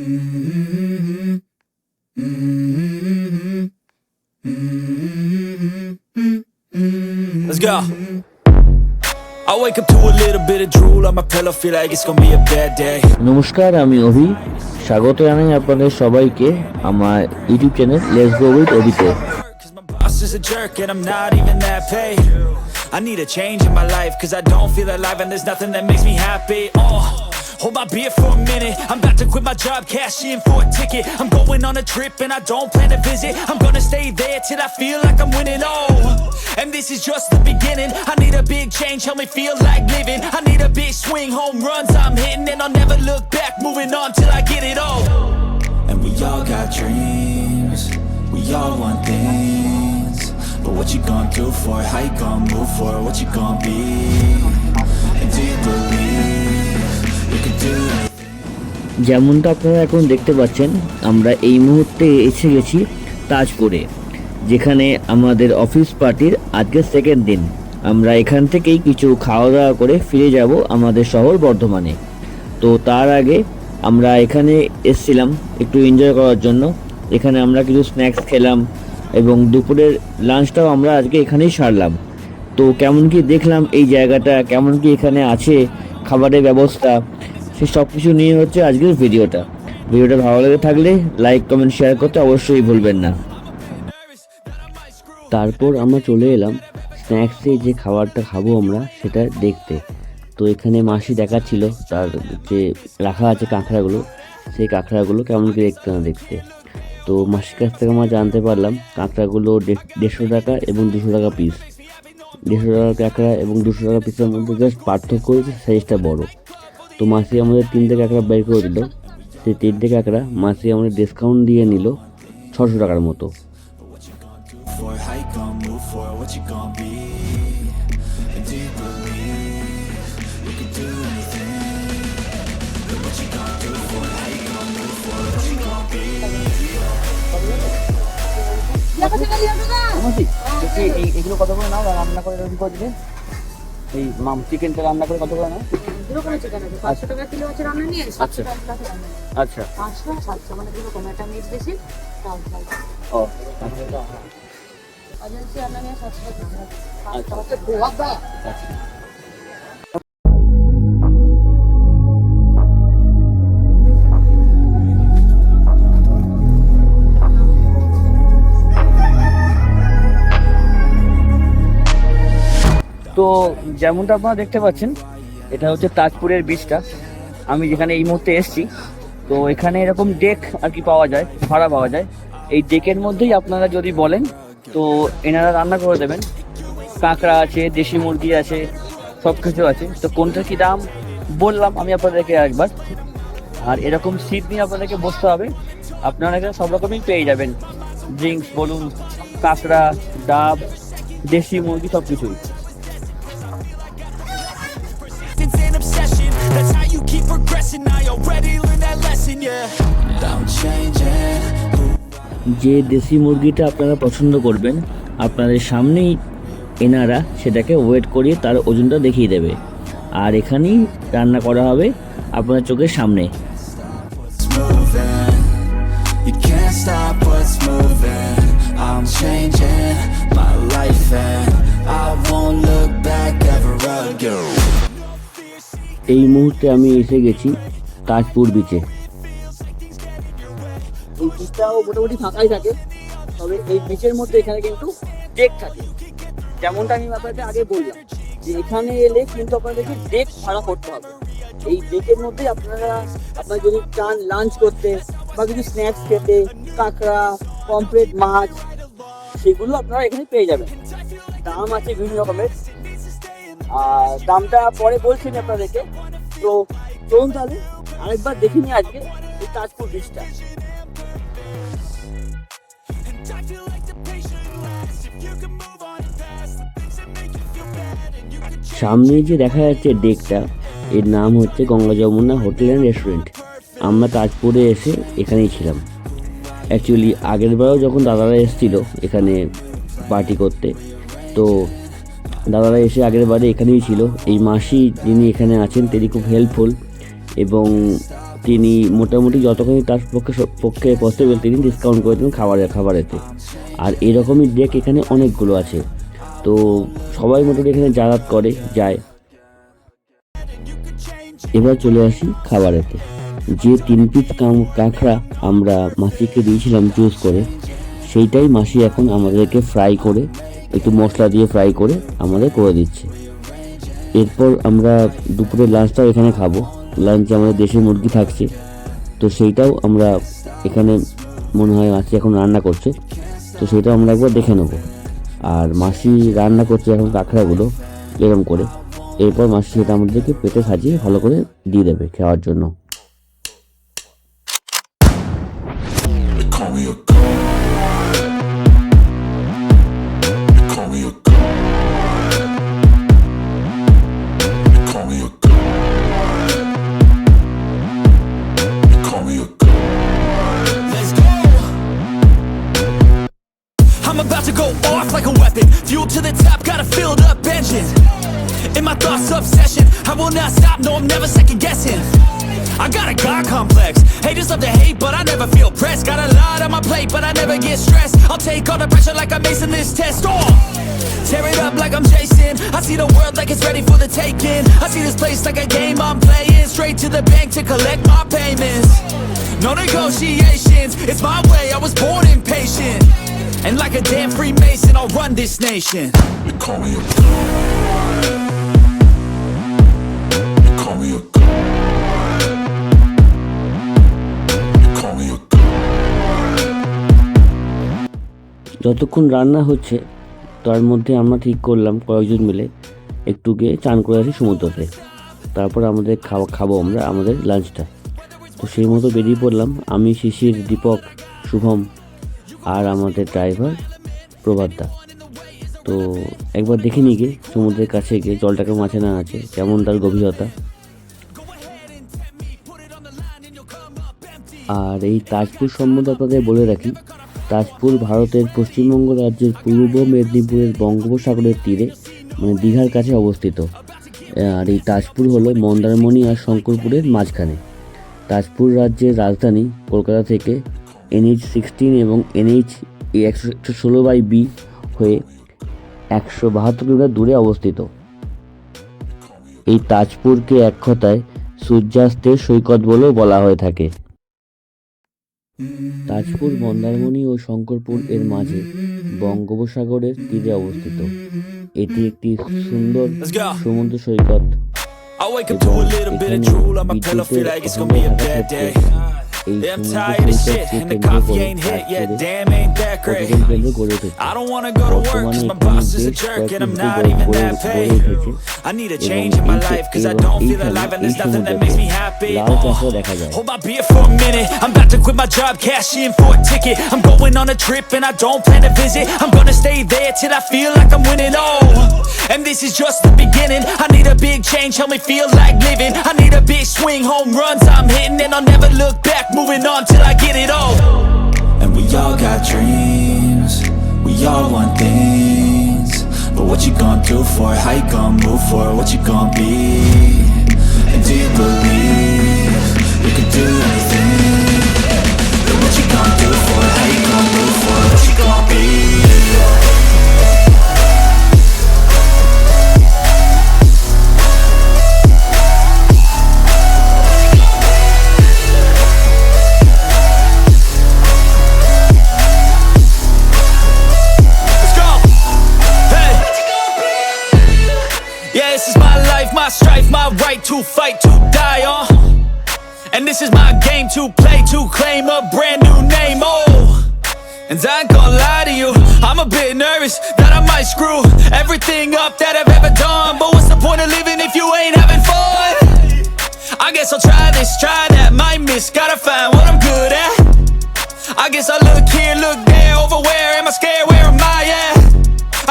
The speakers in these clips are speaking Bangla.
Let's go. I wake up to a little bit of drool on my pillow, feel like it's gonna be a bad day. নমস্কার, আমি অভি। স্বাগত জানাই আপনাদের সবাইকে আমার YouTube channel let's go with অভিতে। Cause my boss is a jerk and I'm not even that paid. I need a change in my life cause I don't feel alive and there's nothing that makes me happy. Hold my beer for a minute, I'm about to quit my job, cash in for a ticket. I'm going on a trip and I don't plan to visit. I'm gonna stay there till I feel like I'm winning, and this is just the beginning. I need a big change, help me feel like living. I need a big swing, home runs I'm hitting, and I'll never look back, moving on till I get it all. And we all got dreams, we all want things, but what you gonna do for it? How you gonna move for it? What you gonna be? And do you believe you can do it? যেমনটা আপনারা এখন দেখতে পাচ্ছেন, আমরা এই মুহূর্তে এসে গেছি তাজপুরে, যেখানে আমাদের অফিস পার্টির আজকে সেকেন্ড দিন। আমরা এখান থেকেই কিছু খাওয়া দাওয়া করে ফিরে যাব আমাদের শহর বর্ধমানে। তো তার আগে আমরা এখানে এসেছিলাম একটু এনজয় করার জন্য। এখানে আমরা কিছু স্ন্যাক্স খেলাম এবং দুপুরের লাঞ্চটাও আমরা আজকে এখানেই সারলাম। তো কেমন কি দেখলাম এই জায়গাটা, কেমন কি এখানে আছে খাবারের ব্যবস্থা, সে সব কিছু নিয়ে হচ্ছে আজকের ভিডিওটা। ভালো লেগে থাকলে লাইক কমেন্ট শেয়ার করতে অবশ্যই ভুলবেন না। তারপর আমরা চলে এলাম স্ন্যাক্সে যে খাবারটা খাবো আমরা সেটা দেখতে। তো এখানে মাসি দেখাচ্ছিল তার যে রাখা আছে কাঁকড়াগুলো, সেই কাঁকড়াগুলো কেমন কি দেখতে না দেখতে। তো মাসির কাছ থেকে আমরা জানতে পারলাম কাঁকড়াগুলো 150 টাকা এবং 200 টাকা পিস। 150 টাকা কাঁকড়া এবং 200 টাকা পিসের মধ্যে জাস্ট পার্থক্য হয়েছে সাইজটা বড়। তো মাসি আমাদের 3টে কাঁকড়া বের করে দিল। সেই 3টে কাঁকড়া মাসি আমাদের ডিসকাউন্ট দিয়ে নিল 600 টাকার মতো। How you gonna move for it? What you gonna be? And do you believe you can do anything? But what you gonna do for it? How you gonna move for it? What you gonna be? এগুলো কত করে নাও রান্না করে রেডি করে দিলে? এই চিকেনটা রান্না করে কত করে নাও? চিকেন আছে 500 টাকা কিলো আছে রান্না নিয়ে। আচ্ছা আচ্ছা 500 700 মানে এরকম একটা মিক্স বেশি চাল চাল। ও এজেন্সি রান্না নিয়ে 700 টাকা। আচ্ছা আচ্ছা গোয়া দা। তো যেমনটা আপনারা দেখতে পাচ্ছেন, এটা হচ্ছে তাজপুরের বিচটা। আমি যেখানে এই মুহূর্তে এসেছি, তো এখানে এরকম ডেক আর কি পাওয়া যায়, ভাড়া পাওয়া যায়। এই ডেকের মধ্যেই আপনারা যদি বলেন তো এনারা রান্না করে দেবেন। কাঁকড়া আছে, দেশি মুরগি আছে, সব কিছু আছে। তো কোনটার কী দাম বললাম আমি আপনাদেরকে একবার। আর এরকম সিট নিয়ে আপনাদেরকে বসতে হবে। আপনারা এখানে সব রকমই পেয়ে যাবেন, ড্রিঙ্কস বলুন, কাঁকড়া, ডাব, দেশি মুরগি, সব কিছুই। An obsession, that's how you keep progressing. I already learned that lesson, yeah. I'm changing. যে দেশি মুরগিটা আপনারা পছন্দ করবেন, আপনাদের সামনেই এনারা সেটাকে ওয়েট করিয়ে তার ওজনটা দেখিয়ে দেবে। আর এখানেই রান্না করা হবে আপনার চোখের সামনে। What's moving? You can't stop what's moving. I'm changing my life and I won't look back ever again. এই মুহূর্তে আমি এসে গেছি তাজপুর বিচে। এই বিচটাও মোটামুটি ফাঁকাই থাকে, তবে এই বিচের মধ্যে এখানে কিন্তু ডেক থাকে। যেমনটা আমি আপনাকে আগে বললাম যে এখানে এলে কিন্তু আপনাদেরকে ডেক ভাড়া করতে হবে। এই ডেকের মধ্যে আপনারা যদি চান লাঞ্চ করতে বা কিছু স্ন্যাক্স খেতে, কাঁকড়া, পমফ্রেট, মাছ, সেগুলো আপনারা এখানে পেয়ে যাবেন। দাম আছে বিভিন্ন রকমের, আর দামটা পরে বলছি আমি আপনাদেরকে। তো চলুন তাহলে আরেকবার দেখে নিই আজকে এই তাজপুর বিচটা। সামনে যে দেখা যাচ্ছে ডেকটা, এর নাম হচ্ছে Ganga Jamuna hotel and restaurant. আমরা তাজপুরে এসে এখানেই ছিলাম। অ্যাকচুয়ালি আগের বারেও যখন দাদারা এসেছিলো এখানে পার্টি করতে, তো দাদারা এসে আগের বারে এখানেই ছিল। এই মাসি যিনি এখানে আছেন তিনি খুব হেল্পফুল এবং তিনি মোটামুটি যতখানি তার পক্ষে পসিবল তিনি ডিসকাউন্ট করে দেন খাবারেতে। আর এরকমই ডেক এখানে অনেকগুলো আছে, তো সবাই মোটামুটি এখানে যাতায়াত করে যায়। এবার চলে আসি খাবারেতে। যে 3 পিস কাঁকড়া আমরা মাসিকে দিয়েছিলাম চুজ করে, সেইটাই মাসি এখন আমাদেরকে ফ্রাই করে একটু মশলা দিয়ে ফ্রাই করে আমাদের করে দিচ্ছে। এরপর আমরা দুপুরের লাঞ্চটাও এখানে খাবো। লাঞ্চে আমাদের দেশি মুরগি থাকছে, তো সেইটাও আমরা এখানে মনে হয় মাসি এখন রান্না করছে, তো সেইটাও আমরা একবার দেখে নেব। আর মাসি রান্না করছে এখন কাঁকড়াগুলো এরকম করে। এরপর মাসি সেটা আমাদেরকে পেটে সাজিয়ে ভালো করে দিয়ে দেবে খাওয়ার জন্য। I'm about to go off like a weapon. Fuel to the top, got a filled up engine. In my thoughts, obsession. I will not stop, no, I'm never second guessing. I got a God complex. Haters love to hate, but I never feel pressed. Got a lot on my plate, but I never get stressed. I'll take all the pressure like I'm acing this test. Oh! Tear it up like I'm Jason. I see the world like it's ready for the taking. I see this place like a game I'm playing. Straight to the bank to collect my payments. No negotiations, it's my way, I was born impatient. And like a damn Freemason, I'll run this nation. You call me a god. You call me a god. You call me a god. যতক্ষণ রান্না হচ্ছে তার মধ্যে আমরা ঠিক করলাম কয়েকজন মিলে একটু গিয়ে চান করে আসি সমুদ্রতে। তারপর আমাদের খাবো আমরা আমাদের লাঞ্চটা। তো সেই মতো বেরিয়ে পড়লাম আমি, শিশির, দীপক, শুভম আর আমাদের ড্রাইভার প্রভাতদা। তো একবার দেখে নিই গিয়ে সমুদ্রের কাছে গিয়ে জলটা কেমন আছে না আছে, কেমন তার গভীরতা। আর এই তাজপুর সম্বন্ধে আপনাদের বলে রাখি, তাজপুর ভারতের পশ্চিমবঙ্গ রাজ্যের পূর্ব মেদিনীপুরের বঙ্গোপসাগরের তীরে মানে দীঘার কাছে অবস্থিত। আর এই তাজপুর হলো মন্দারমণি আর শঙ্করপুরের মাঝখানে। তাজপুর রাজ্যের রাজধানী কলকাতা থেকে NH-16 এবং NH 116/B হয়ে 172 কিলোমিটার দূরে অবস্থিত। এই তাজপুরকে এক কথায় সূর্যাস্তের সৈকত বলেও বলা হয়ে থাকে। তাজপুর মন্দারমণি ও শঙ্করপুর এর মাঝে বঙ্গোপসাগরের তীরে অবস্থিত। এটি একটি সুন্দর সমুদ্র সৈকত। I wake up to a little bit of drool on my pillow, feel like it's gonna be a bad day. Yeah, I'm tired of shit, and the coffee ain't hit yet, damn ain't that great. I don't wanna go to work, cause my boss is a jerk, and I'm not even that paid. I need a change in my life, cause I don't feel alive, and there's nothing that makes me happy. Hold my beer for a minute, I'm about to quit my job, cash in for a ticket. I'm going on a trip, and I don't plan to visit. I'm gonna stay there till I feel like I'm winning, oh. And this is just the beginning. I need a big change, help me feel like living. I need a big swing, home runs I'm hitting, and I'll never look back, moving on till I get it all. And we all got dreams, we all want things, but what you gonna do for it? How you gonna move for it? What you gonna be? And do you believe you can do anything? But what you gonna do for it? How you gonna move for it? What you gonna be? My strife, my right to fight, to die on. And this is my game to play, to claim a brand new name, oh. And I ain't gonna lie to you, I'm a bit nervous that I might screw everything up that I've ever done. But what's the point of living if you ain't having fun? I guess I'll try this, try that, might miss, gotta find what I'm good at. I guess I look here, look there, over where am I scared, where am I at?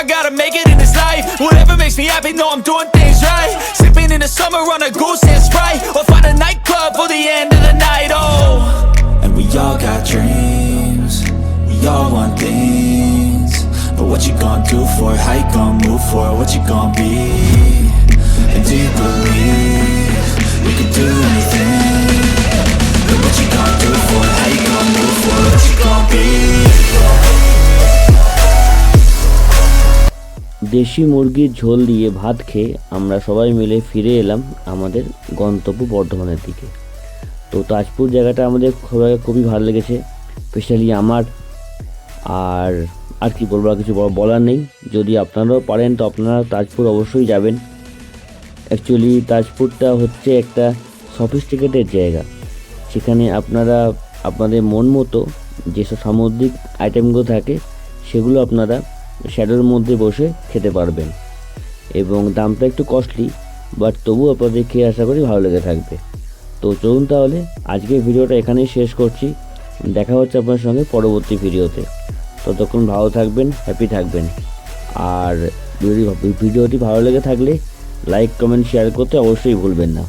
I gotta make it in this life. Whatever makes me happy, know I'm doing things right. Sipping in the summer on a goose and Sprite, or find a nightclub for the end of the night, oh. And we all got dreams, we all want things, but what you gonna do for it? How you gonna move for it? What you gonna be? And do you believe you can do anything? What you gonna do for it? How you gonna move for it? What you gonna be? দেশি মুরগির ঝোল দিয়ে ভাত খেয়ে আমরা সবাই মিলে ফিরে এলাম আমাদের গন্তব্য বর্ধমানের দিকে। তো তাজপুর জায়গাটা আমাদের খুবই ভালো লেগেছে, স্পেশালি আমার। আর কি বলবো, আর কিছু বলার নেই। যদি আপনারাও পারেন তো আপনারা তাজপুর অবশ্যই যাবেন। অ্যাকচুয়ালি তাজপুরটা হচ্ছে একটা সফিস্টিকেটেড জায়গা, সেখানে আপনারা আপনাদের মন মতো যেসব সামুদ্রিক আইটেমগুলো থাকে সেগুলো আপনারা শ্যাডোর মধ্যে বসে খেতে পারবেন, এবং দামটা একটু কস্টলি, বাট তবু আপনাদের খেয়ে আশা করি ভালো লেগে থাকবে। তো চলুন তাহলে আজকের ভিডিওটা এখানেই শেষ করছি। দেখা হচ্ছে আপনার সঙ্গে পরবর্তী ভিডিওতে। ততক্ষণ ভালো থাকবেন, হ্যাপি থাকবেন। আর ভিডিওটি ভালো লেগে থাকলে লাইক, কমেন্ট, শেয়ার করতে অবশ্যই ভুলবেন না।